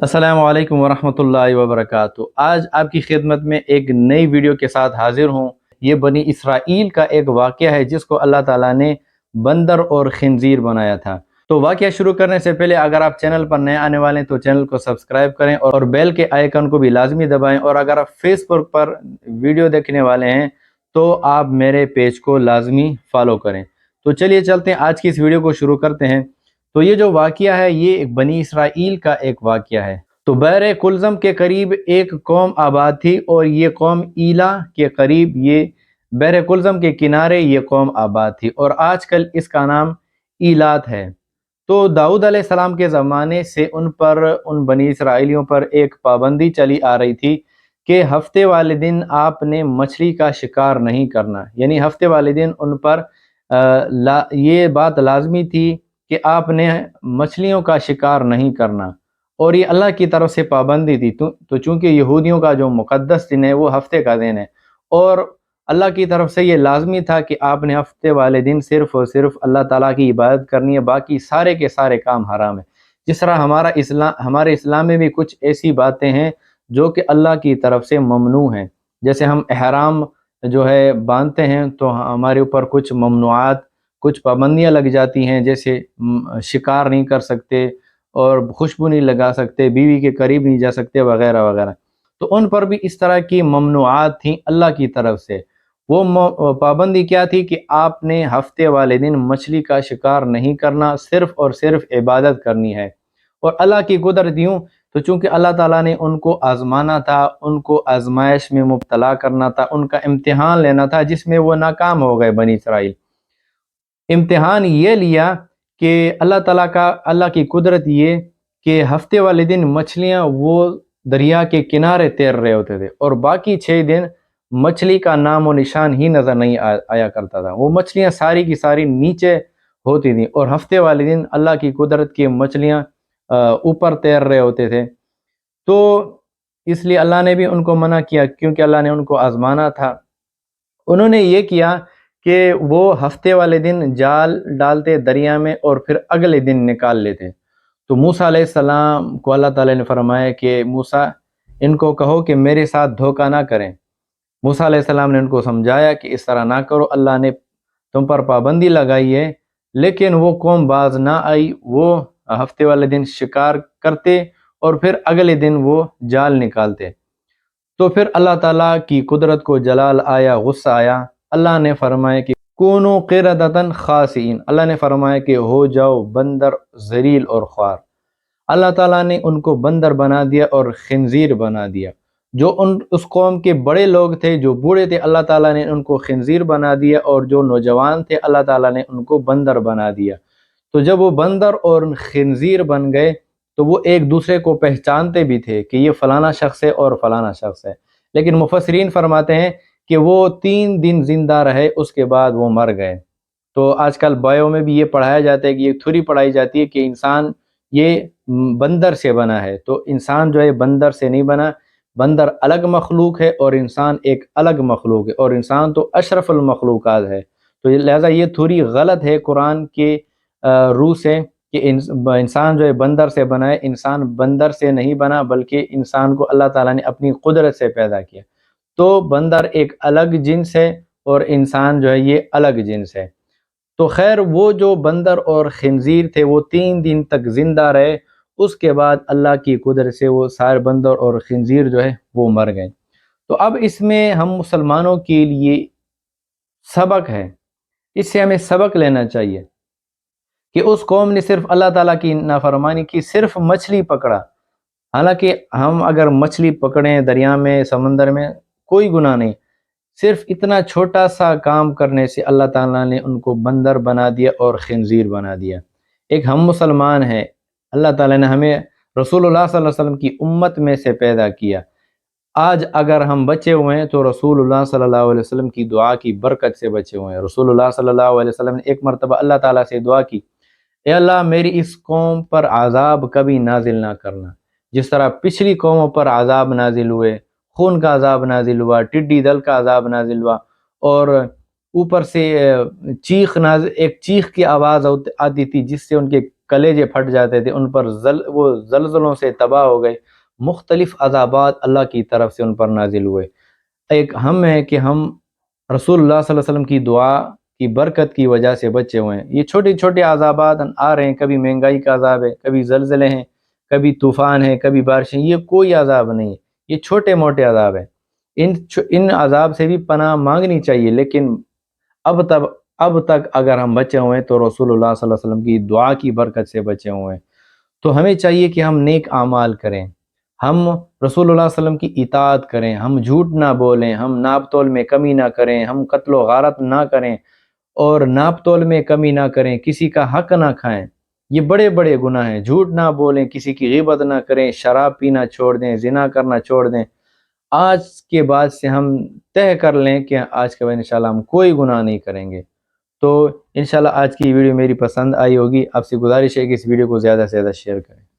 अस्सलाम वालेकुम वरहमतुल्लाहि वबरकातुहू। आज आपकी खिदमत में एक नई वीडियो के साथ हाजिर हूँ। ये बनी इसराइल का एक वाक़या है जिसको अल्लाह ताला ने बंदर और खिंजीर बनाया था। तो वाक़या शुरू करने से पहले अगर आप चैनल पर नए आने वाले हैं तो चैनल को सब्सक्राइब करें और बेल के आइकन को भी लाजमी दबाएं। और अगर आप फेसबुक पर वीडियो देखने वाले हैं तो आप मेरे पेज को लाजमी फॉलो करें। तो चलिए चलते हैं, आज की इस वीडियो को शुरू करते हैं। तो ये जो वाक़या है ये एक बनी इसराइल का एक वाक़या है। तो बहरे कुलज़म के करीब एक कौम आबाद थी और ये कौम ईला के करीब, ये बहरे कुलज़म के किनारे ये कौम आबाद थी और आजकल इसका नाम ईलात है। तो दाऊद अलैहिस्सलाम के ज़माने से उन बनी इसराइलियों पर एक पाबंदी चली आ रही थी कि हफ्ते वाले दिन आपने मछली का शिकार नहीं करना। यानी हफ्ते वाले दिन उन पर ये बात लाजमी थी कि आपने मछलियों का शिकार नहीं करना, और ये अल्लाह की तरफ से पाबंदी थी। तो चूँकि यहूदियों का जो मुक़द्दस दिन है वो हफ्ते का दिन है और अल्लाह की तरफ से ये लाजमी था कि आपने हफ्ते वाले दिन सिर्फ़ और सिर्फ अल्लाह ताला की इबादत करनी है, बाकी सारे के सारे काम हराम है। जिस तरह हमारे इस्लाम में भी कुछ ऐसी बातें हैं जो कि अल्लाह की तरफ से ममनू हैं। जैसे हम एहराम जो है बांधते हैं तो हमारे ऊपर कुछ ममनुआत, कुछ पाबंदियाँ लग जाती हैं, जैसे शिकार नहीं कर सकते और खुशबू नहीं लगा सकते, बीवी के करीब नहीं जा सकते, वगैरह वगैरह। तो उन पर भी इस तरह की ममनुआत थी अल्लाह की तरफ से। वो पाबंदी क्या थी कि आपने हफ्ते वाले दिन मछली का शिकार नहीं करना, सिर्फ़ और सिर्फ इबादत करनी है। और अल्लाह की कुदरत यूँ, तो चूँकि अल्लाह ताला ने उनको आज़माना था, उनको आज़माइश में मुब्तला करना था, उनका इम्तिहान लेना था, जिसमें वो नाकाम हो गए बनी इसराइल। इम्तिहान ये लिया कि अल्लाह की कुदरत ये कि हफ्ते वाले दिन मछलियाँ वो दरिया के किनारे तैर रहे होते थे और बाकी 6 दिन मछली का नामो निशान ही नज़र नहीं आया करता था। वो मछलियाँ सारी की सारी नीचे होती थी और हफ्ते वाले दिन अल्लाह की कुदरत की मछलियाँ ऊपर तैर रहे होते थे। तो इसलिए अल्लाह ने भी उनको मना किया, क्योंकि अल्लाह ने उनको आज़माना था। उन्होंने ये किया कि वो हफ्ते वाले दिन जाल डालते दरिया में और फिर अगले दिन निकाल लेते। तो मूसा अलैहिस्सलाम को अल्लाह ताला ने फरमाया कि मूसा, इनको कहो कि मेरे साथ धोखा ना करें। मूसा अलैहिस्सलाम ने उनको समझाया कि इस तरह ना करो, अल्लाह ने तुम पर पाबंदी लगाई है। लेकिन वो कौम बाज ना आई, वो हफ्ते वाले दिन शिकार करते और फिर अगले दिन वो जाल निकालते। तो फिर अल्लाह ताला की कुदरत को जलाल आया, गुस्सा आया। अल्लाह ने फरमाया कि कूनू क़िरदतन ख़ासिईन, अल्लाह ने फरमाया कि हो जाओ बंदर, ज़लील और ख्वार। अल्लाह ताला ने उनको बंदर बना दिया और खिंजीर बना दिया। जो उस कौम के बड़े लोग थे, जो बूढ़े थे, अल्लाह ताला ने उनको खिंजीर बना दिया, और जो नौजवान थे अल्लाह ताला ने उनको बंदर बना दिया। तो जब वो बंदर और खिंजीर बन गए तो वो एक दूसरे को पहचानते भी थे कि ये फलाना शख्स है और फलाना शख्स है। लेकिन मुफस्सिरीन फरमाते हैं कि वो 3 दिन जिंदा रहे, उसके बाद वो मर गए। तो आजकल बायो में भी ये पढ़ाया जाता है कि ये थ्योरी पढ़ाई जाती है कि इंसान ये बंदर से बना है। तो इंसान जो है बंदर से नहीं बना, बंदर अलग मखलूक है और इंसान एक अलग मखलूक है, और इंसान तो अशरफुल मखलूकात है। तो लिहाजा ये थ्योरी गलत है कुरान के रूह से कि इंसान जो है बंदर से बना है। इंसान बंदर से नहीं बना, बल्कि इंसान को अल्लाह ताला ने अपनी कुदरत से पैदा किया। तो बंदर एक अलग जिन्स है और इंसान जो है ये अलग जिन्स है। तो खैर, वो जो बंदर और खिंजीर थे वो 3 दिन तक जिंदा रहे। उसके बाद अल्लाह की कुदरत से वो सारे बंदर और खिंजीर जो है वो मर गए। तो अब इसमें हम मुसलमानों के लिए सबक है, इससे हमें सबक लेना चाहिए कि उस कौम ने सिर्फ अल्लाह ताला की नाफरमानी की, सिर्फ मछली पकड़ा। हालांकि हम अगर मछली पकड़ें दरिया में, समंदर में, कोई गुनाह नहीं। सिर्फ इतना छोटा सा काम करने से अल्लाह ताला ने उनको बंदर बना दिया और खिंजीर बना दिया। एक हम मुसलमान हैं, अल्लाह ताला ने हमें रसूलुल्लाह सल्लल्लाहु अलैहि वसल्लम की उम्मत में से पैदा किया। आज अगर हम बचे हुए हैं तो रसूलुल्लाह सल्लल्लाहु अलैहि वसल्लम की दुआ की बरकत से बचे हुए हैं। रसूलुल्लाह सल्लल्लाहु अलैहि वसल्लम ने एक मरतबा अल्लाह ताला से दुआ की, ए अल्लाह मेरी इस कौम पर आज़ाब कभी नाजिल ना करना, जिस तरह पिछली कौमों पर आज़ाब नाजिल हुए, खून का आज़ाब नाजिल हुआ, टिड्डी दल का आज़ाब नाजिल हुआ, और ऊपर से एक चीख की आवाज़ आती थी जिससे उनके کلیجے پھٹ جاتے تھے، ان پر وہ زلزلوں سے تباہ ہو گئے، مختلف عذابات اللہ کی طرف سے ان پر نازل ہوئے۔ ایک ہم ہے کہ ہم رسول اللہ صلی اللہ علیہ وسلم کی دعا کی برکت کی وجہ سے بچے ہوئے ہیں۔ یہ چھوٹے چھوٹے عذابات آ رہے ہیں، کبھی مہنگائی کا عذاب ہے، کبھی زلزلے ہیں، کبھی طوفان ہے، کبھی بارشیں، یہ کوئی عذاب نہیں ہے، یہ چھوٹے موٹے عذاب ہیں۔ ان عذاب سے بھی پناہ مانگنی چاہیے، لیکن اب تک اگر ہم بچے ہوئے ہیں تو رسول اللہ صلی اللہ علیہ وسلم کی دعا کی برکت سے بچے ہوئے ہیں۔ تو ہمیں چاہیے کہ ہم نیک اعمال کریں، ہم رسول اللہ صلی اللہ علیہ وسلم کی اطاعت کریں، ہم جھوٹ نہ بولیں، ہم ناپ تول میں کمی نہ کریں، ہم قتل و غارت نہ کریں اور ناپ تول میں کمی نہ کریں، کسی کا حق نہ کھائیں۔ یہ بڑے بڑے گناہ ہیں۔ جھوٹ نہ بولیں، کسی کی غیبت نہ کریں، شراب پینا چھوڑ دیں، زنا کرنا چھوڑ دیں۔ آج کے بعد سے ہم طے کر لیں کہ آج کے بعد انشاءاللہ ہم کوئی گناہ نہیں کریں گے۔ تو انشاءاللہ آج کی ویڈیو میری پسند آئی ہوگی۔ آپ سے گزارش ہے کہ اس ویڈیو کو زیادہ سے زیادہ شیئر کریں۔